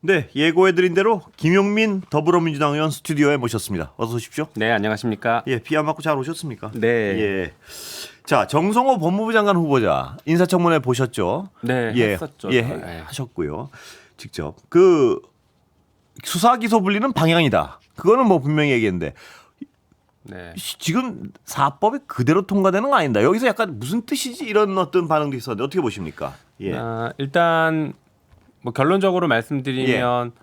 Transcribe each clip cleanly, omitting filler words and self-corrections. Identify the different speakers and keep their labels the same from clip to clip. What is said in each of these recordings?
Speaker 1: 네, 예고해드린 대로 김용민 더불어민주당 의원 스튜디오에 모셨습니다. 어서 오십시오.
Speaker 2: 네, 안녕하십니까.
Speaker 1: 예, 비 안 맞고 잘 오셨습니까?
Speaker 2: 네.
Speaker 1: 예. 자, 정성호 법무부 장관 후보자 인사청문회 보셨죠?
Speaker 2: 네,
Speaker 1: 예,
Speaker 2: 했었죠.
Speaker 1: 예,
Speaker 2: 네.
Speaker 1: 하셨고요. 직접 그 수사 기소 분리는 방향이다. 그거는 뭐 분명히 얘기했는데
Speaker 2: 네.
Speaker 1: 지금 사법이 그대로 통과되는 거 아닌가? 여기서 약간 무슨 뜻이지 이런 어떤 반응도 있었는데 어떻게 보십니까? 예.
Speaker 2: 일단 뭐 결론적으로 말씀드리면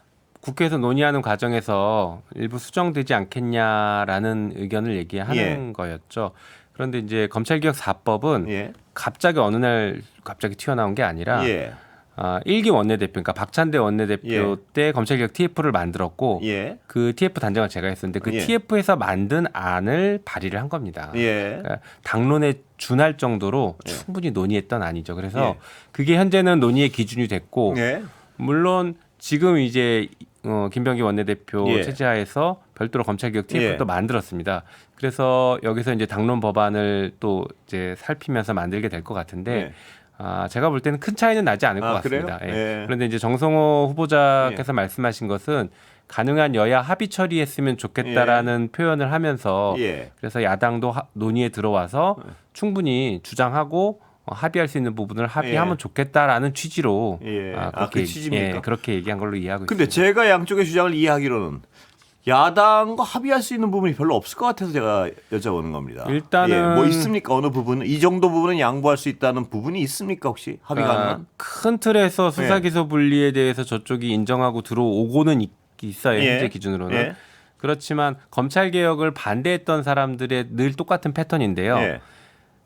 Speaker 2: 국회에서 논의하는 과정에서 일부 수정되지 않겠냐라는 의견을 얘기하는 거였죠. 그런데 이제 검찰개혁 4법은
Speaker 1: 예.
Speaker 2: 갑자기 어느 날 갑자기 튀어나온 게 아니라
Speaker 1: 예.
Speaker 2: 1기 원내대표, 그러니까 박찬대 원내대표 때 검찰개혁 TF를 만들었고
Speaker 1: 예.
Speaker 2: 그 TF 단장을 제가 했었는데 그
Speaker 1: 예.
Speaker 2: TF에서 만든 안을 발의를 한 겁니다.
Speaker 1: 예.
Speaker 2: 그러니까 당론에 준할 정도로 충분히 논의했던 안이죠. 그래서
Speaker 1: 예.
Speaker 2: 그게 현재는 논의의 기준이 됐고
Speaker 1: 예.
Speaker 2: 물론 지금 이제 김병기 원내대표
Speaker 1: 예.
Speaker 2: 체제하에서 별도로 검찰개혁 TF도
Speaker 1: 예.
Speaker 2: 만들었습니다. 그래서 여기서 이제 당론 법안을 또 이제 살피면서 만들게 될 것 같은데
Speaker 1: 예.
Speaker 2: 제가 볼 때는 큰 차이는 나지 않을 것 같습니다.
Speaker 1: 그래요?
Speaker 2: 예.
Speaker 1: 예.
Speaker 2: 그런데 이제 정성호 후보자께서 말씀하신 것은 가능한 여야 합의 처리했으면 좋겠다라는 표현을 하면서
Speaker 1: 예.
Speaker 2: 그래서 야당도 논의에 들어와서 충분히 주장하고 합의할 수 있는 부분을 합의하면 좋겠다라는 취지로
Speaker 1: 예.
Speaker 2: 그렇게,
Speaker 1: 그 취지입니까?
Speaker 2: 그렇게 얘기한 걸로 이해하고
Speaker 1: 근데
Speaker 2: 있습니다.
Speaker 1: 제가 양쪽의 주장을 이해하기로는 야당과 합의할 수 있는 부분이 별로 없을 것 같아서 제가 여쭤보는 겁니다.
Speaker 2: 일단은
Speaker 1: 뭐 있습니까? 어느 부분은 이 정도 부분은 양보할 수 있다는 부분이 있습니까? 혹시 합의 가능한?
Speaker 2: 큰 틀에서 수사기소 분리에 대해서 저쪽이 인정하고 들어오고는 있어요.
Speaker 1: 예.
Speaker 2: 현재 기준으로는.
Speaker 1: 예.
Speaker 2: 그렇지만 검찰 개혁을 반대했던 사람들의 늘 똑같은 패턴인데요.
Speaker 1: 예.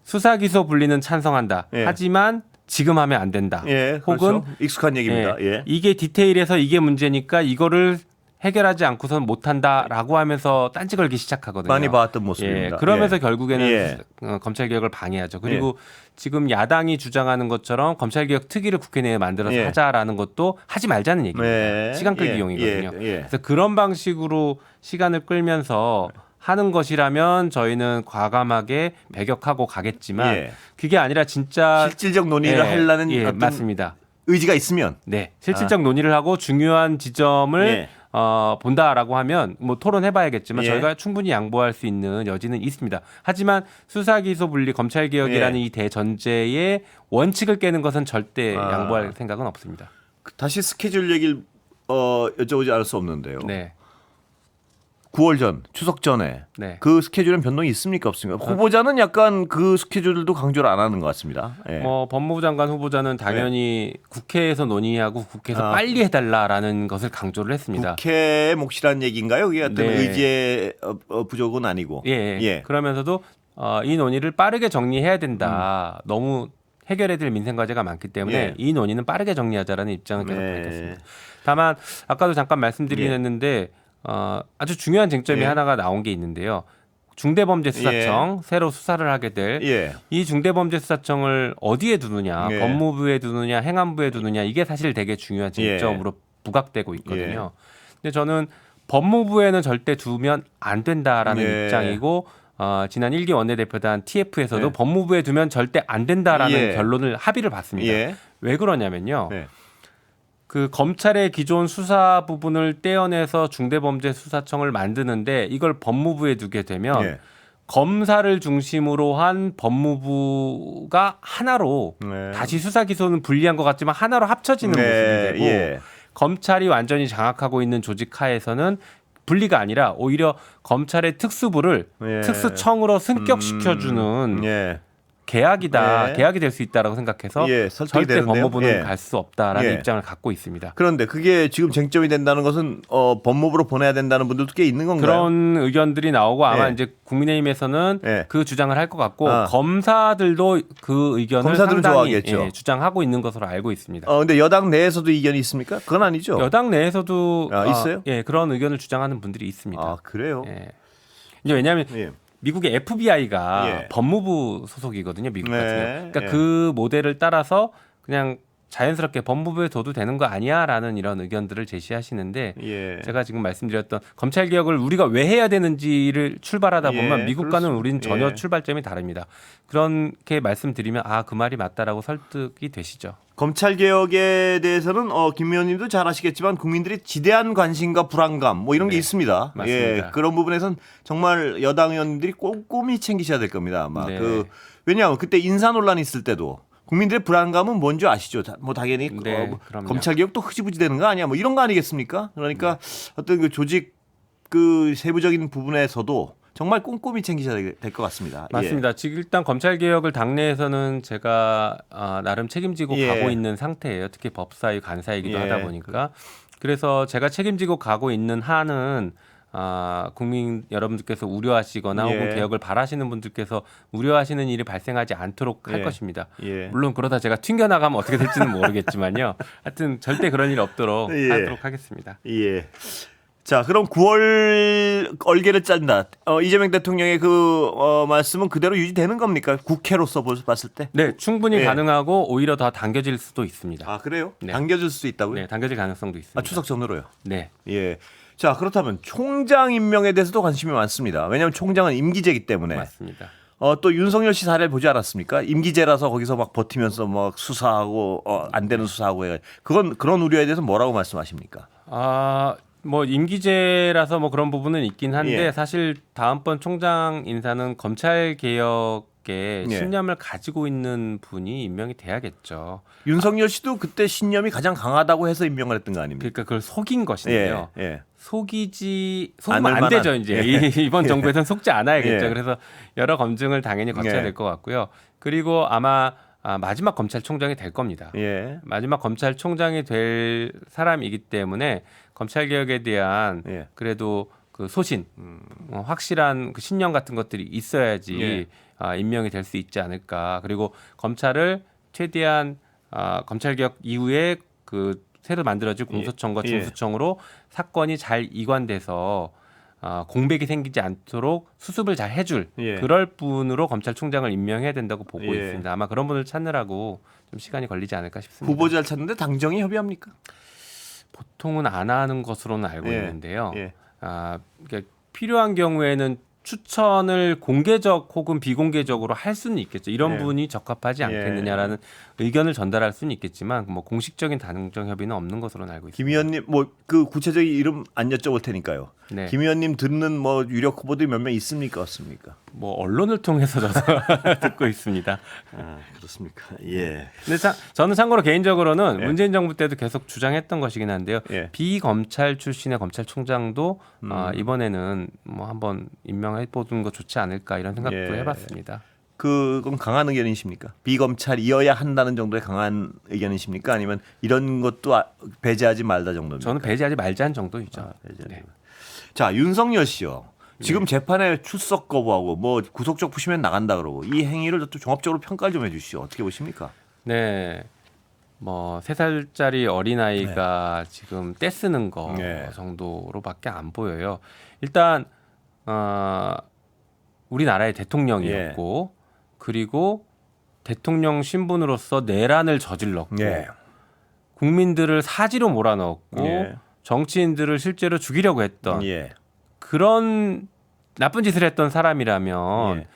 Speaker 2: 수사기소 분리는 찬성한다.
Speaker 1: 예.
Speaker 2: 하지만 지금 하면 안 된다.
Speaker 1: 예.
Speaker 2: 혹은
Speaker 1: 그렇죠. 익숙한 얘기입니다. 예.
Speaker 2: 이게 디테일에서 이게 문제니까 이거를 해결하지 않고선 못한다라고 하면서 딴지 걸기 시작하거든요.
Speaker 1: 많이 봤던 모습입니다.
Speaker 2: 그러면서
Speaker 1: 예.
Speaker 2: 결국에는
Speaker 1: 예.
Speaker 2: 검찰개혁을 방해하죠. 그리고 지금 야당이 주장하는 것처럼 검찰개혁 특위를 국회 내에 만들어서
Speaker 1: 예.
Speaker 2: 하자라는 것도 하지 말자는 얘기입니다.
Speaker 1: 예.
Speaker 2: 시간 끌기
Speaker 1: 예.
Speaker 2: 용이거든요.
Speaker 1: 예. 예.
Speaker 2: 그래서 그런 방식으로 시간을 끌면서 하는 것이라면 저희는 과감하게 배격하고 가겠지만
Speaker 1: 예.
Speaker 2: 그게 아니라 진짜
Speaker 1: 실질적 논의를 하려는 어떤
Speaker 2: 맞습니다.
Speaker 1: 의지가 있으면
Speaker 2: 네, 실질적 논의를 하고 중요한 지점을
Speaker 1: 예.
Speaker 2: 본다라고 하면 뭐 토론해봐야겠지만
Speaker 1: 예.
Speaker 2: 저희가 충분히 양보할 수 있는 여지는 있습니다. 하지만 수사기소 분리 검찰개혁이라는
Speaker 1: 예.
Speaker 2: 이 대전제의 원칙을 깨는 것은 절대 양보할 생각은 없습니다.
Speaker 1: 다시 스케줄 얘기를 여쭤보지 않을 수 없는데요.
Speaker 2: 네,
Speaker 1: 9월 전 추석 전에
Speaker 2: 네.
Speaker 1: 그 스케줄엔 변동이 있습니까 없습니까? 후보자는 약간 그 스케줄도 강조를 안 하는 것 같습니다. 예.
Speaker 2: 법무부 장관 후보자는 당연히 국회에서 논의하고 국회에서 빨리 해달라라는 것을 강조를 했습니다.
Speaker 1: 국회의 몫이라는 얘기인가요? 그게 어떤
Speaker 2: 네.
Speaker 1: 의지의 부족은 아니고.
Speaker 2: 예. 그러면서도 이 논의를 빠르게 정리해야 된다. 너무 해결해야 될 민생 과제가 많기 때문에
Speaker 1: 예.
Speaker 2: 이 논의는 빠르게 정리하자라는 입장을 계속
Speaker 1: 네.
Speaker 2: 밝혔습니다. 다만 아까도 잠깐 말씀드리긴
Speaker 1: 예.
Speaker 2: 했는데 아주 중요한 쟁점이
Speaker 1: 예.
Speaker 2: 하나가 나온 게 있는데요. 중대범죄수사청 새로 수사를 하게 될 이
Speaker 1: 예.
Speaker 2: 중대범죄수사청을 어디에 두느냐,
Speaker 1: 예.
Speaker 2: 법무부에 두느냐, 행안부에 두느냐 이게 사실 되게 중요한 쟁점으로 부각되고 있거든요. 근데 저는 법무부에는 절대 두면 안 된다라는
Speaker 1: 예.
Speaker 2: 입장이고 지난 1기 원내대표단 TF에서도
Speaker 1: 예.
Speaker 2: 법무부에 두면 절대 안 된다라는
Speaker 1: 예.
Speaker 2: 결론을 합의를 봤습니다.
Speaker 1: 예.
Speaker 2: 왜 그러냐면요.
Speaker 1: 네.
Speaker 2: 그 검찰의 기존 수사 부분을 떼어내서 중대범죄수사청을 만드는데 이걸 법무부에 두게 되면
Speaker 1: 예.
Speaker 2: 검사를 중심으로 한 법무부가 하나로
Speaker 1: 네.
Speaker 2: 다시 수사 기소는 분리한 것 같지만 하나로 합쳐지는 모습이 되고
Speaker 1: 예.
Speaker 2: 검찰이 완전히 장악하고 있는 조직 하에서는 분리가 아니라 오히려 검찰의 특수부를
Speaker 1: 예.
Speaker 2: 특수청으로 승격시켜주는
Speaker 1: 예.
Speaker 2: 계약이다.
Speaker 1: 예.
Speaker 2: 계약이 될 수 있다라고 생각해서
Speaker 1: 예, 설득이
Speaker 2: 절대
Speaker 1: 되는데요.
Speaker 2: 법무부는
Speaker 1: 예.
Speaker 2: 갈 수 없다라는
Speaker 1: 예.
Speaker 2: 입장을 갖고 있습니다.
Speaker 1: 그런데 그게 지금 쟁점이 된다는 것은 법무부로 보내야 된다는 분들도 꽤 있는 건가요?
Speaker 2: 그런 의견들이 나오고 아마
Speaker 1: 예.
Speaker 2: 이제 국민의힘에서는
Speaker 1: 예.
Speaker 2: 그 주장을 할 것 같고
Speaker 1: 아.
Speaker 2: 검사들도 그 의견을
Speaker 1: 검사들은
Speaker 2: 상당히
Speaker 1: 좋아하겠죠.
Speaker 2: 주장하고 있는 것으로 알고 있습니다.
Speaker 1: 근데 여당 내에서도 이견이 있습니까? 그건 아니죠.
Speaker 2: 여당 내에서도
Speaker 1: 있어요?
Speaker 2: 그런 의견을 주장하는 분들이 있습니다.
Speaker 1: 아, 그래요?
Speaker 2: 예. 이제 왜냐하면
Speaker 1: 예.
Speaker 2: 미국의 FBI가
Speaker 1: 예.
Speaker 2: 법무부 소속이거든요. 미국 같은
Speaker 1: 네.
Speaker 2: 경우. 그러니까
Speaker 1: 예.
Speaker 2: 그 모델을 따라서 그냥 자연스럽게 법무부에 둬도 되는 거 아니야라는 이런 의견들을 제시하시는데
Speaker 1: 예.
Speaker 2: 제가 지금 말씀드렸던 검찰 개혁을 우리가 왜 해야 되는지를 출발하다 보면
Speaker 1: 예,
Speaker 2: 미국과는
Speaker 1: 그렇습니다.
Speaker 2: 우리는 전혀
Speaker 1: 예.
Speaker 2: 출발점이 다릅니다. 그렇게 말씀드리면 그 말이 맞다라고 설득이 되시죠.
Speaker 1: 검찰 개혁에 대해서는 김 의원님도 잘 아시겠지만 국민들이 지대한 관심과 불안감 뭐 이런 게
Speaker 2: 네,
Speaker 1: 있습니다.
Speaker 2: 맞습니다.
Speaker 1: 예, 그런 부분에선 정말 여당 의원님들이 꼼꼼히 챙기셔야 될 겁니다. 아마
Speaker 2: 네.
Speaker 1: 왜냐하면 그때 인사 논란이 있을 때도 국민들의 불안감은 뭔지 아시죠? 뭐 당연히
Speaker 2: 네, 그럼요.
Speaker 1: 검찰 개혁도 흐지부지되는 거 아니야? 뭐 이런 거 아니겠습니까? 그러니까 어떤 그 조직 그 세부적인 부분에서도 정말 꼼꼼히 챙기셔야 될 것 같습니다.
Speaker 2: 맞습니다. 지금 일단 검찰 개혁을 당내에서는 제가 나름 책임지고
Speaker 1: 예.
Speaker 2: 가고 있는 상태예요. 특히 법사위 간사이기도
Speaker 1: 예.
Speaker 2: 하다 보니까 그래서 제가 책임지고 가고 있는 한은 국민 여러분들께서 우려하시거나
Speaker 1: 예.
Speaker 2: 혹은 개혁을 바라시는 분들께서 우려하시는 일이 발생하지 않도록 할
Speaker 1: 예.
Speaker 2: 것입니다.
Speaker 1: 예.
Speaker 2: 물론 그러다 제가 튕겨나가면 어떻게 될지는 모르겠지만요. 하여튼 절대 그런 일 없도록
Speaker 1: 예.
Speaker 2: 하도록 하겠습니다.
Speaker 1: 예. 자, 그럼 9월 얼개를 짠다. 이재명 대통령의 그 말씀은 그대로 유지되는 겁니까? 국회로서 봤을 때?
Speaker 2: 네, 충분히
Speaker 1: 예.
Speaker 2: 가능하고 오히려 더 당겨질 수도 있습니다.
Speaker 1: 아, 그래요?
Speaker 2: 네.
Speaker 1: 당겨질 수 있다고요?
Speaker 2: 네, 당겨질 가능성도 있습니다.
Speaker 1: 추석 전으로요.
Speaker 2: 네.
Speaker 1: 예. 자, 그렇다면 총장 임명에 대해서도 관심이 많습니다. 왜냐하면 총장은 임기제이기 때문에.
Speaker 2: 맞습니다.
Speaker 1: 또 윤석열 씨 사례를 보지 않았습니까? 임기제라서 거기서 막 버티면서 막 수사하고 안 되는 수사하고 해. 그런 우려에 대해서 뭐라고 말씀하십니까?
Speaker 2: 뭐 임기제라서 뭐 그런 부분은 있긴 한데
Speaker 1: 예.
Speaker 2: 사실 다음번 총장 인사는 검찰 개혁에
Speaker 1: 예.
Speaker 2: 신념을 가지고 있는 분이 임명이 돼야겠죠.
Speaker 1: 윤석열 씨도 그때 신념이 가장 강하다고 해서 임명을 했던 거 아닙니까?
Speaker 2: 그러니까 그걸 속인 것인데요.
Speaker 1: 예.
Speaker 2: 속이면
Speaker 1: 않을
Speaker 2: 안 되죠.
Speaker 1: 만한.
Speaker 2: 이제
Speaker 1: 예.
Speaker 2: 이번 정부에서는 속지 않아야겠죠.
Speaker 1: 예.
Speaker 2: 그래서 여러 검증을 당연히 거쳐야
Speaker 1: 예.
Speaker 2: 될 것 같고요. 그리고 아마 마지막 검찰총장이 될 겁니다.
Speaker 1: 예.
Speaker 2: 마지막 검찰총장이 될 사람이기 때문에 검찰 개혁에 대한
Speaker 1: 예.
Speaker 2: 그래도 그 소신, 확실한 그 신념 같은 것들이 있어야지
Speaker 1: 예.
Speaker 2: 임명이 될 수 있지 않을까. 그리고 검찰을 최대한 검찰 개혁 이후에 그 새로 만들어질 공소청과
Speaker 1: 예.
Speaker 2: 중수청으로 사건이 잘 이관돼서 공백이 생기지 않도록 수습을 잘 해줄
Speaker 1: 예.
Speaker 2: 그럴 분으로 검찰총장을 임명해야 된다고 보고
Speaker 1: 예.
Speaker 2: 있습니다. 아마 그런 분을 찾느라고 좀 시간이 걸리지 않을까 싶습니다.
Speaker 1: 후보자를 찾는데 당정이 협의합니까?
Speaker 2: 보통은 안 하는 것으로는 알고
Speaker 1: 예.
Speaker 2: 있는데요.
Speaker 1: 예.
Speaker 2: 그러니까 필요한 경우에는 추천을 공개적 혹은 비공개적으로 할 수는 있겠죠. 이런
Speaker 1: 예.
Speaker 2: 분이 적합하지 않겠느냐라는 의견을 전달할 수는 있겠지만 뭐 공식적인 당정 협의는 없는 것으로는 알고 있습니다.
Speaker 1: 김 의원님 뭐 그 구체적인 이름 안 여쭤볼 테니까요.
Speaker 2: 네.
Speaker 1: 김 의원님 듣는 뭐 유력 후보들이 몇 명 있습니까? 없습니까?
Speaker 2: 뭐 언론을 통해서 저도 듣고 있습니다.
Speaker 1: 그렇습니까? 예.
Speaker 2: 근데 저는 참고로 개인적으로는
Speaker 1: 예.
Speaker 2: 문재인 정부 때도 계속 주장했던 것이긴 한데요.
Speaker 1: 예.
Speaker 2: 비검찰 출신의 검찰총장도 이번에는 뭐 한번 임명해 보는 거 좋지 않을까 이런 생각도
Speaker 1: 예.
Speaker 2: 해봤습니다.
Speaker 1: 그건 강한 의견이십니까? 비검찰이어야 한다는 정도의 강한 의견이십니까? 아니면 이런 것도 배제하지 말다 정도입니까?
Speaker 2: 저는 배제하지 말자는 정도이죠. 네.
Speaker 1: 자, 윤석열 씨요. 지금 재판에 출석 거부하고 뭐 구속적 부심에 나간다 그러고 이 행위를 또 종합적으로 평가를 좀 해주시죠. 어떻게 보십니까?
Speaker 2: 네. 뭐 3살짜리 어린아이가 지금 떼쓰는 거
Speaker 1: 네.
Speaker 2: 정도로밖에 안 보여요. 일단 우리나라의 대통령이었고 그리고 대통령 신분으로서 내란을 저질렀고
Speaker 1: 예.
Speaker 2: 국민들을 사지로 몰아넣었고
Speaker 1: 예.
Speaker 2: 정치인들을 실제로 죽이려고 했던
Speaker 1: 예.
Speaker 2: 그런 나쁜 짓을 했던 사람이라면
Speaker 1: 예.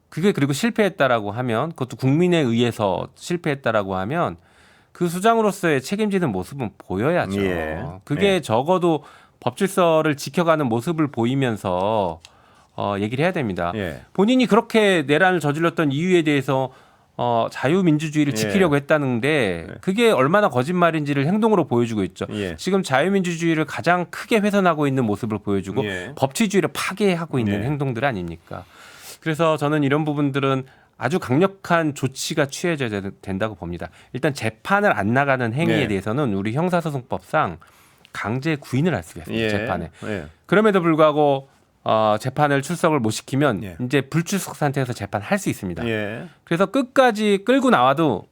Speaker 2: 그게 그리고 실패했다라고 하면 그것도 국민에 의해서 실패했다라고 하면 그 수장으로서의 책임지는 모습은 보여야죠.
Speaker 1: 예.
Speaker 2: 그게
Speaker 1: 예.
Speaker 2: 적어도 법질서를 지켜가는 모습을 보이면서 얘기를 해야 됩니다.
Speaker 1: 예.
Speaker 2: 본인이 그렇게 내란을 저질렀던 이유에 대해서 자유민주주의를
Speaker 1: 예.
Speaker 2: 지키려고 했다는데 그게 얼마나 거짓말인지를 행동으로 보여주고 있죠.
Speaker 1: 예.
Speaker 2: 지금 자유민주주의를 가장 크게 훼손하고 있는 모습을 보여주고
Speaker 1: 예.
Speaker 2: 법치주의를 파괴하고 있는
Speaker 1: 예.
Speaker 2: 행동들 아닙니까? 그래서 저는 이런 부분들은 아주 강력한 조치가 취해져야 된다고 봅니다. 일단 재판을 안 나가는 행위에
Speaker 1: 예.
Speaker 2: 대해서는 우리 형사소송법상 강제 구인을 할 수가 있습니다.
Speaker 1: 예.
Speaker 2: 재판에.
Speaker 1: 예.
Speaker 2: 그럼에도 불구하고 재판을 출석을 못 시키면
Speaker 1: 예.
Speaker 2: 이제 불출석 상태에서 재판할 수 있습니다.
Speaker 1: 예.
Speaker 2: 그래서 끝까지 끌고 나와도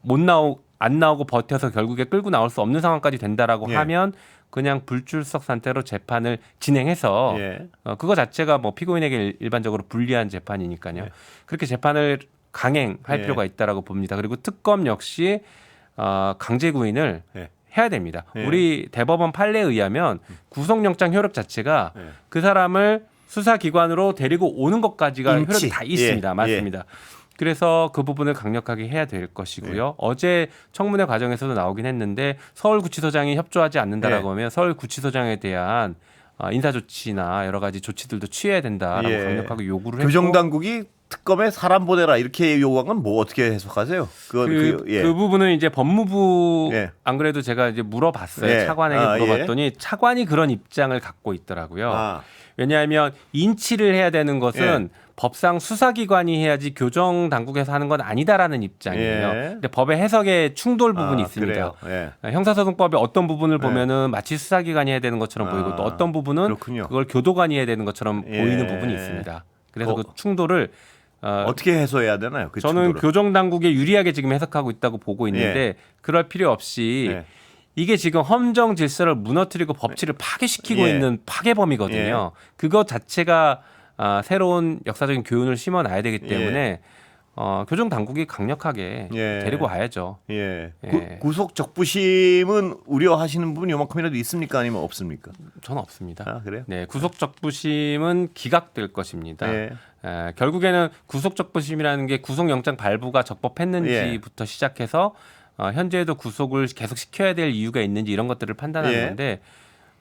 Speaker 2: 안 나오고 버텨서 결국에 끌고 나올 수 없는 상황까지 된다라고
Speaker 1: 예.
Speaker 2: 하면 그냥 불출석 상태로 재판을 진행해서
Speaker 1: 예.
Speaker 2: 그거 자체가 뭐 피고인에게 일반적으로 불리한 재판이니까요.
Speaker 1: 예.
Speaker 2: 그렇게 재판을 강행할
Speaker 1: 예.
Speaker 2: 필요가 있다라고 봅니다. 그리고 특검 역시 강제 구인을
Speaker 1: 예.
Speaker 2: 해야 됩니다.
Speaker 1: 예.
Speaker 2: 우리 대법원 판례에 의하면 구속영장 효력 자체가
Speaker 1: 예.
Speaker 2: 그 사람을 수사기관으로 데리고 오는 것까지가
Speaker 1: 인치.
Speaker 2: 효력이 다 있습니다.
Speaker 1: 예.
Speaker 2: 맞습니다. 그래서 그 부분을 강력하게 해야 될 것이고요.
Speaker 1: 예.
Speaker 2: 어제 청문회 과정에서도 나오긴 했는데 서울구치소장이 협조하지 않는다라고
Speaker 1: 예.
Speaker 2: 하면 서울구치소장에 대한 인사조치나 여러 가지 조치들도 취해야 된다라고
Speaker 1: 예.
Speaker 2: 강력하게 요구를 했고
Speaker 1: 교정당국이 특검에 사람 보내라 이렇게 요구한 건 뭐 어떻게 해석하세요?
Speaker 2: 그 부분은 이제 법무부
Speaker 1: 예.
Speaker 2: 안 그래도 제가 이제 물어봤어요.
Speaker 1: 예.
Speaker 2: 차관에게
Speaker 1: 아,
Speaker 2: 물어봤더니 차관이 그런 입장을 갖고 있더라고요.
Speaker 1: 아.
Speaker 2: 왜냐하면 인치를 해야 되는 것은 법상 수사기관이 해야지 교정 당국에서 하는 건 아니다라는 입장이에요.
Speaker 1: 예.
Speaker 2: 근데 법의 해석에 충돌 부분이
Speaker 1: 아,
Speaker 2: 있습니다.
Speaker 1: 그래요? 예.
Speaker 2: 형사소송법의 어떤 부분을 보면은 마치 수사기관이 해야 되는 것처럼
Speaker 1: 아,
Speaker 2: 보이고 또 어떤 부분은
Speaker 1: 그렇군요.
Speaker 2: 그걸 교도관이 해야 되는 것처럼
Speaker 1: 예.
Speaker 2: 보이는 부분이 있습니다. 그래서 그
Speaker 1: 어.
Speaker 2: 충돌을
Speaker 1: 어떻게 해소해야 되나요? 그
Speaker 2: 저는
Speaker 1: 충돌을?
Speaker 2: 교정 당국에 유리하게 지금 해석하고 있다고 보고 있는데 그럴 필요 없이
Speaker 1: 예.
Speaker 2: 이게 지금 헌정 질서를 무너뜨리고 법치를 파괴시키고
Speaker 1: 예.
Speaker 2: 있는 파괴범이거든요. 그것 자체가 새로운 역사적인 교훈을 심어놔야 되기 때문에 교정 당국이 강력하게
Speaker 1: 예.
Speaker 2: 데리고 와야죠.
Speaker 1: 예.
Speaker 2: 예.
Speaker 1: 구속 적부심은 우려하시는 부분이 요만큼이라도 있습니까? 아니면 없습니까?
Speaker 2: 저는 없습니다.
Speaker 1: 아, 그래요?
Speaker 2: 네, 구속적부심은 기각될 것입니다.
Speaker 1: 예.
Speaker 2: 결국에는 구속적부심이라는 게 구속영장 발부가 적법했는지부터 시작해서 현재도 구속을 계속 시켜야 될 이유가 있는지 이런 것들을 판단하는
Speaker 1: 예.
Speaker 2: 건데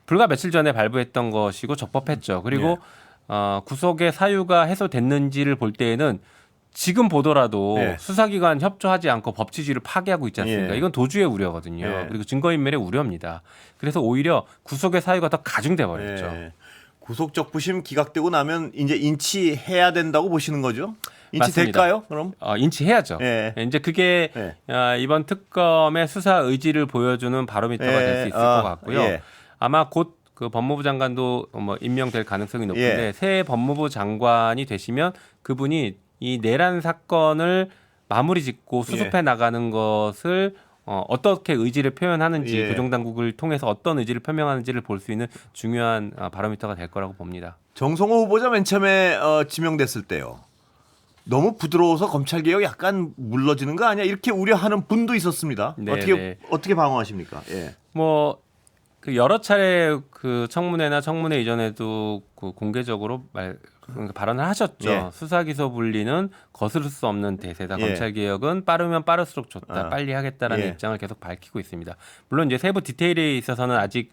Speaker 2: 불과 며칠 전에 발부했던 것이고 적법했죠. 그리고 구속의 사유가 해소됐는지를 볼 때에는 지금 보더라도
Speaker 1: 예.
Speaker 2: 수사기관 협조하지 않고 법치주의를 파괴하고 있지 않습니까?
Speaker 1: 예.
Speaker 2: 이건 도주의 우려거든요.
Speaker 1: 예.
Speaker 2: 그리고 증거인멸의 우려입니다. 그래서 오히려 구속의 사유가 더 가중돼 버렸죠.
Speaker 1: 예. 구속 적부심 기각되고 나면 이제 인치해야 된다고 보시는 거죠? 인치될까요? 그럼?
Speaker 2: 인치해야죠.
Speaker 1: 예.
Speaker 2: 이제 그게
Speaker 1: 예.
Speaker 2: 이번 특검의 수사 의지를 보여주는 바로미터가 될 수 있을 것 같고요.
Speaker 1: 예.
Speaker 2: 아마 곧 그 법무부 장관도 뭐 임명될 가능성이 높은데
Speaker 1: 예.
Speaker 2: 새 법무부 장관이 되시면 그분이 이 내란 사건을 마무리 짓고 수습해 나가는 것을 어떻게 의지를 표현하는지
Speaker 1: 예.
Speaker 2: 교정당국을 통해서 어떤 의지를 표명하는지를 볼 수 있는 중요한 바로미터가 될 거라고 봅니다.
Speaker 1: 정성호 후보자 맨 처음에 지명됐을 때요. 너무 부드러워서 검찰 개혁 약간 물러지는 거 아니야? 이렇게 우려하는 분도 있었습니다.
Speaker 2: 네,
Speaker 1: 어떻게 방어하십니까? 예.
Speaker 2: 뭐 그 여러 차례 그 청문회나 청문회 이전에도 그 공개적으로 발언을 하셨죠.
Speaker 1: 예.
Speaker 2: 수사 기소 분리는 거스를 수 없는 대세다.
Speaker 1: 예.
Speaker 2: 검찰 개혁은 빠르면 빠를수록 좋다. 빨리 하겠다라는
Speaker 1: 예.
Speaker 2: 입장을 계속 밝히고 있습니다. 물론 이제 세부 디테일에 있어서는 아직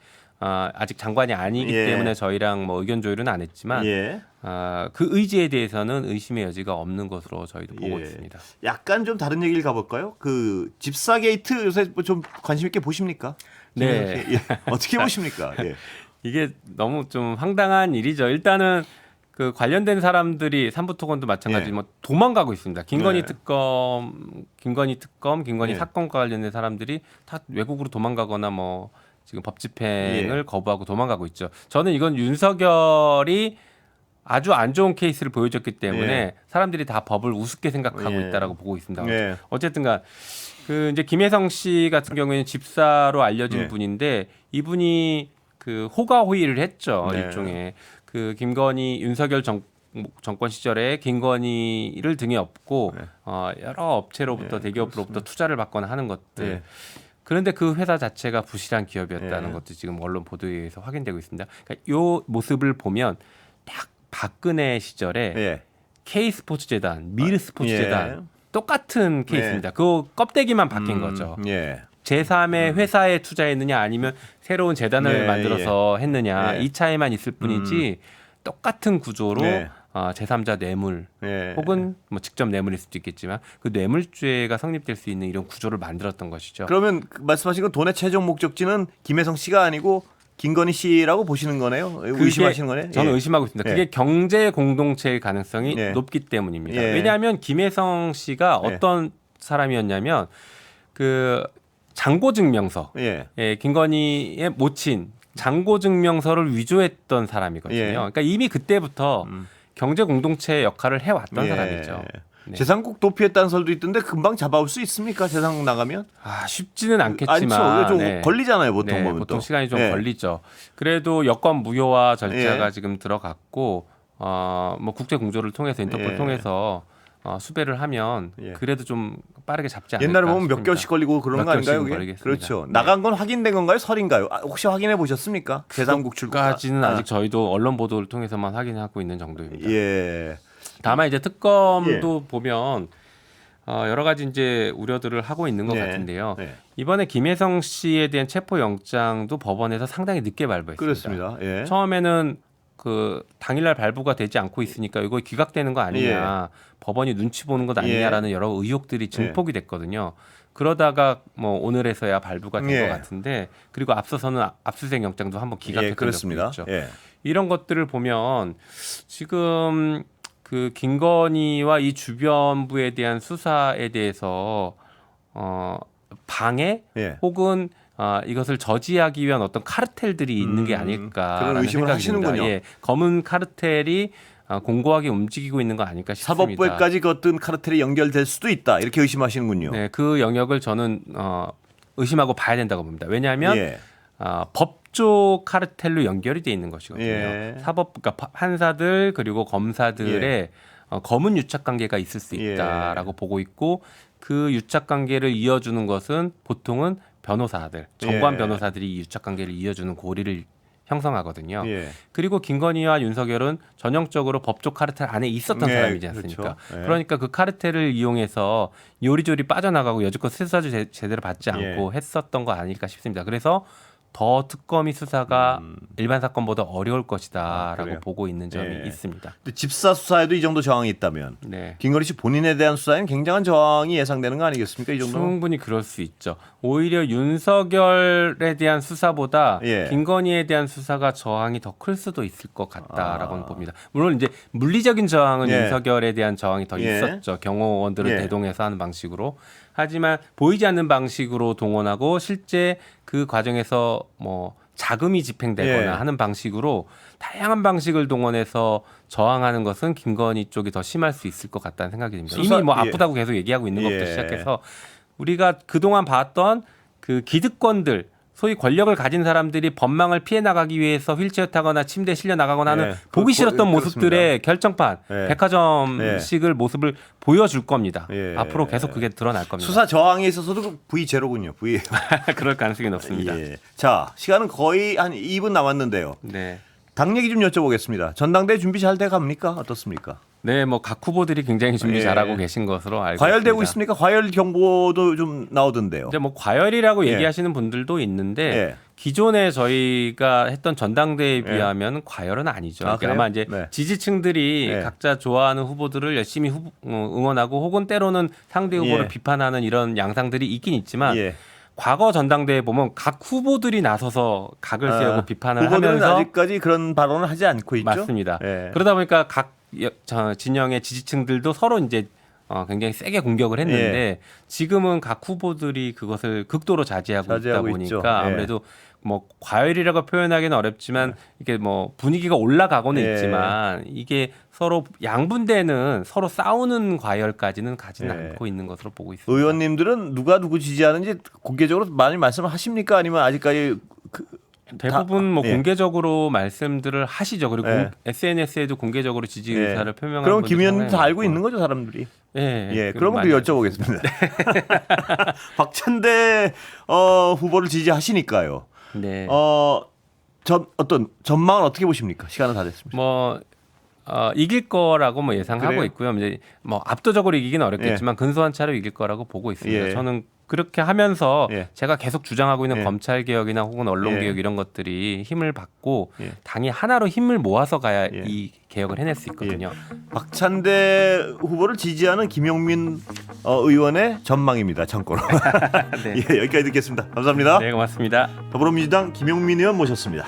Speaker 2: 장관이 아니기
Speaker 1: 예.
Speaker 2: 때문에 저희랑 뭐 의견 조율은 안 했지만
Speaker 1: 예.
Speaker 2: 그 의지에 대해서는 의심의 여지가 없는 것으로 저희도 보고
Speaker 1: 예.
Speaker 2: 있습니다.
Speaker 1: 약간 좀 다른 얘기를 가볼까요? 그 집사 게이트 요새 좀 관심 있게 보십니까?
Speaker 2: 네.
Speaker 1: 예. 어떻게 보십니까? 예.
Speaker 2: 이게 너무 좀 황당한 일이죠. 일단은 그 관련된 사람들이 삼부토건도 마찬가지
Speaker 1: 예.
Speaker 2: 뭐 도망가고 있습니다. 김건희
Speaker 1: 네.
Speaker 2: 특검, 김건희
Speaker 1: 예.
Speaker 2: 사건과 관련된 사람들이 다 외국으로 도망가거나 뭐 지금 법 집행을
Speaker 1: 예.
Speaker 2: 거부하고 도망가고 있죠. 저는 이건 윤석열이 아주 안 좋은 케이스를 보여줬기 때문에
Speaker 1: 예.
Speaker 2: 사람들이 다 법을 우습게 생각하고
Speaker 1: 예.
Speaker 2: 있다라고 보고 있습니다.
Speaker 1: 예.
Speaker 2: 어쨌든간 그 이제 김혜성 씨 같은 경우에는 집사로 알려진
Speaker 1: 예.
Speaker 2: 분인데 이분이 그 호가 호의를 했죠.
Speaker 1: 네.
Speaker 2: 일종의 그 김건희 윤석열 정권 시절에 김건희를 등에 업고
Speaker 1: 네.
Speaker 2: 여러 업체로부터
Speaker 1: 네,
Speaker 2: 대기업으로부터 투자를 받거나 하는 것들.
Speaker 1: 네.
Speaker 2: 그런데 그 회사 자체가 부실한 기업이었다는
Speaker 1: 네.
Speaker 2: 것도 지금 언론 보도에 의해서 확인되고 있습니다. 그러니까 이 모습을 보면 딱 박근혜 시절에
Speaker 1: 예.
Speaker 2: K스포츠재단, 미르스포츠재단
Speaker 1: 예.
Speaker 2: 똑같은 케이스입니다. 그 껍데기만 바뀐 거죠.
Speaker 1: 예.
Speaker 2: 제3의 회사에 투자했느냐 아니면 새로운 재단을
Speaker 1: 네,
Speaker 2: 만들어서 했느냐
Speaker 1: 네.
Speaker 2: 이 차이만 있을 뿐이지 똑같은 구조로
Speaker 1: 네.
Speaker 2: 제3자 뇌물
Speaker 1: 예.
Speaker 2: 혹은 뭐 직접 뇌물일 수도 있겠지만 그 뇌물죄가 성립될 수 있는 이런 구조를 만들었던 것이죠.
Speaker 1: 그러면 말씀하신 건 돈의 최종 목적지는 김혜성 씨가 아니고 김건희 씨라고 보시는 거네요. 의심하시는 거네요.
Speaker 2: 저는
Speaker 1: 예.
Speaker 2: 의심하고 있습니다.
Speaker 1: 예.
Speaker 2: 그게 경제 공동체일 가능성이
Speaker 1: 예.
Speaker 2: 높기 때문입니다.
Speaker 1: 예.
Speaker 2: 왜냐하면 김혜성 씨가
Speaker 1: 예.
Speaker 2: 어떤 사람이었냐면 그 장고증명서,
Speaker 1: 예.
Speaker 2: 김건희의 모친 장고증명서를 위조했던 사람이거든요.
Speaker 1: 예.
Speaker 2: 그러니까 이미 그때부터 경제 공동체 역할을 해왔던
Speaker 1: 예.
Speaker 2: 사람이죠. 네.
Speaker 1: 재산국 도피했다는 설도 있던데 금방 잡아올 수 있습니까? 재산국 나가면?
Speaker 2: 쉽지는 않겠지만
Speaker 1: 아니죠. 좀
Speaker 2: 네.
Speaker 1: 걸리잖아요. 보통
Speaker 2: 네,
Speaker 1: 보면
Speaker 2: 보통
Speaker 1: 또.
Speaker 2: 시간이 좀
Speaker 1: 예.
Speaker 2: 걸리죠. 그래도 여권 무효화 절차가
Speaker 1: 예.
Speaker 2: 지금 들어갔고 뭐 국제 공조를 통해서 인터폴
Speaker 1: 예.
Speaker 2: 통해서 수배를 하면
Speaker 1: 예.
Speaker 2: 그래도 좀 빠르게 잡지 않을까
Speaker 1: 옛날에 보면 몇
Speaker 2: 싶습니다.
Speaker 1: 개월씩 걸리고 그런
Speaker 2: 몇
Speaker 1: 거 아닌가요?
Speaker 2: 개월씩은
Speaker 1: 그게?
Speaker 2: 걸리겠습니다.
Speaker 1: 그렇죠.
Speaker 2: 네.
Speaker 1: 나간 건 확인된 건가요? 설인가요? 혹시 확인해 보셨습니까? 제3국 출국.
Speaker 2: 까지는 아직 저희도 언론 보도를 통해서만 확인하고 있는 정도입니다.
Speaker 1: 예.
Speaker 2: 다만 이제 특검도 보면 여러 가지 이제 우려들을 하고 있는 것
Speaker 1: 예.
Speaker 2: 같은데요.
Speaker 1: 예.
Speaker 2: 이번에 김혜성 씨에 대한 체포 영장도 법원에서 상당히 늦게 발부했습니다.
Speaker 1: 그렇습니다. 예.
Speaker 2: 처음에는 그 당일날 발부가 되지 않고 있으니까 이거 기각되는 거 아니냐, 법원이 눈치 보는 것 아니냐라는 여러 의혹들이 증폭이 됐거든요. 그러다가 뭐 오늘에서야 발부가 된 것 같은데, 그리고 앞서서는 압수수색 영장도 한번 기각했던 적도 있죠.
Speaker 1: 예.
Speaker 2: 이런 것들을 보면 지금 그 김건희와 이 주변부에 대한 수사에 대해서 방해
Speaker 1: 예.
Speaker 2: 혹은 이것을 저지하기 위한 어떤 카르텔들이 있는 게
Speaker 1: 그런
Speaker 2: 아닐까라는
Speaker 1: 의심을
Speaker 2: 생각이 듭니다.
Speaker 1: 하시는군요.
Speaker 2: 예, 검은 카르텔이 공고하게 움직이고 있는 거 아닐까 싶습니다.
Speaker 1: 사법부에까지 그 어떤 카르텔이 연결될 수도 있다. 이렇게 의심하시는군요.
Speaker 2: 네, 그 영역을 저는 의심하고 봐야 된다고 봅니다. 왜냐하면
Speaker 1: 예.
Speaker 2: 법조 카르텔로 연결이 돼 있는 것이거든요.
Speaker 1: 예.
Speaker 2: 그러니까 판사들 그리고 검사들의 검은 유착 관계가 있을 수 있다라고 보고 있고, 그 유착 관계를 이어주는 것은 보통은 변호사들, 정관 변호사들이 이 유착 관계를 이어주는 고리를 형성하거든요.
Speaker 1: 예.
Speaker 2: 그리고 김건희와 윤석열은 전형적으로 법조 카르텔 안에 있었던 사람이지 않습니까?
Speaker 1: 그렇죠. 예.
Speaker 2: 그러니까 그 카르텔을 이용해서 요리조리 빠져나가고 여지껏 수사도 제대로 받지 않고 했었던 거 아닐까 싶습니다. 그래서 더 특검이 수사가 일반 사건보다 어려울 것이다라고
Speaker 1: 그래요?
Speaker 2: 보고 있는 점이
Speaker 1: 예.
Speaker 2: 있습니다.
Speaker 1: 근데 집사 수사에도 이 정도 저항이 있다면
Speaker 2: 네.
Speaker 1: 김건희 씨 본인에 대한 수사에는 굉장한 저항이 예상되는 거 아니겠습니까? 이 정도.
Speaker 2: 충분히 그럴 수 있죠. 오히려 윤석열에 대한 수사보다 김건희에 대한 수사가 저항이 더 클 수도 있을 것 같다라고는 봅니다. 물론 이제 물리적인 저항은 윤석열에 대한 저항이 더 있었죠. 경호원들을 대동해서 하는 방식으로. 하지만 보이지 않는 방식으로 동원하고 실제 그 과정에서 뭐 자금이 집행되거나 하는 방식으로 다양한 방식을 동원해서 저항하는 것은 김건희 쪽이 더 심할 수 있을 것 같다는 생각이 듭니다. 이미 뭐 아프다고 계속 얘기하고 있는 것부터 시작해서 우리가 그동안 봤던 그 기득권들, 소위 권력을 가진 사람들이 법망을 피해 나가기 위해서 휠체어 타거나 침대에 실려 나가거나 하는 보기 싫었던 모습들의 결정판, 백화점식을 모습을 보여줄 겁니다. 앞으로 계속 그게 드러날 겁니다.
Speaker 1: 수사 저항에 있어서도 V0군요. V.
Speaker 2: 그럴 가능성이 높습니다.
Speaker 1: 예. 자, 시간은 거의 한 2분 남았는데요.
Speaker 2: 네.
Speaker 1: 당 얘기 좀 여쭤보겠습니다. 전당대회 준비 잘 돼 갑니까? 어떻습니까?
Speaker 2: 네, 뭐 각 후보들이 굉장히 준비 잘하고 계신 것으로 알고
Speaker 1: 과열되고
Speaker 2: 있습니다.
Speaker 1: 있습니까? 과열 경보도 좀 나오던데요.
Speaker 2: 이제 뭐 과열이라고 얘기하시는 분들도 있는데 기존에 저희가 했던 전당대회에 비하면 과열은 아니죠. 그러니까 아마 이제 지지층들이 각자 좋아하는 후보들을 열심히 응원하고 혹은 때로는 상대 후보를 비판하는 이런 양상들이 있긴 있지만 과거 전당대회 보면 각 후보들이 나서서 각을 세우고 비판을
Speaker 1: 후보들은
Speaker 2: 하면서
Speaker 1: 아직까지 그런 발언을 하지 않고 있죠.
Speaker 2: 맞습니다. 그러다 보니까 각 진영의 지지층들도 서로 이제 굉장히 세게 공격을 했는데 지금은 각 후보들이 그것을 극도로 자제하고 있다 보니까
Speaker 1: 있죠.
Speaker 2: 아무래도 뭐 과열이라고 표현하기는 어렵지만 이게 뭐 분위기가 올라가고는 있지만 이게 서로 양분되는 서로 싸우는 과열까지는 가지는 않고 있는 것으로 보고 있습니다.
Speaker 1: 의원님들은 누가 누구 지지하는지 공개적으로 많이 말씀을 하십니까? 아니면 아직까지
Speaker 2: 대부분 뭐 공개적으로 말씀들을 하시죠. 그리고 SNS에도 공개적으로 지지 의사를 표명하는
Speaker 1: 그럼 김 의원님 다
Speaker 2: 있고.
Speaker 1: 알고 있는 거죠, 사람들이. 그런 것도 여쭤보겠습니다. 박찬대 후보를 지지하시니까요.
Speaker 2: 네.
Speaker 1: 어떤 전망은 어떻게 보십니까? 시간은 다 됐습니다.
Speaker 2: 뭐 이길 거라고 뭐 예상하고
Speaker 1: 그래요?
Speaker 2: 있고요. 이제 뭐 압도적으로 이기긴 어렵겠지만 근소한 차로 이길 거라고 보고 있습니다. 저는 그렇게 하면서 제가 계속 주장하고 있는 검찰 개혁이나 혹은 언론 개혁 이런 것들이 힘을 받고 당이 하나로 힘을 모아서 가야 이 개혁을 해낼 수 있거든요.
Speaker 1: 박찬대 후보를 지지하는 김용민 의원의 전망입니다. 참고로. 여기까지 듣겠습니다. 감사합니다.
Speaker 2: 네, 고맙습니다.
Speaker 1: 더불어민주당 김용민 의원 모셨습니다.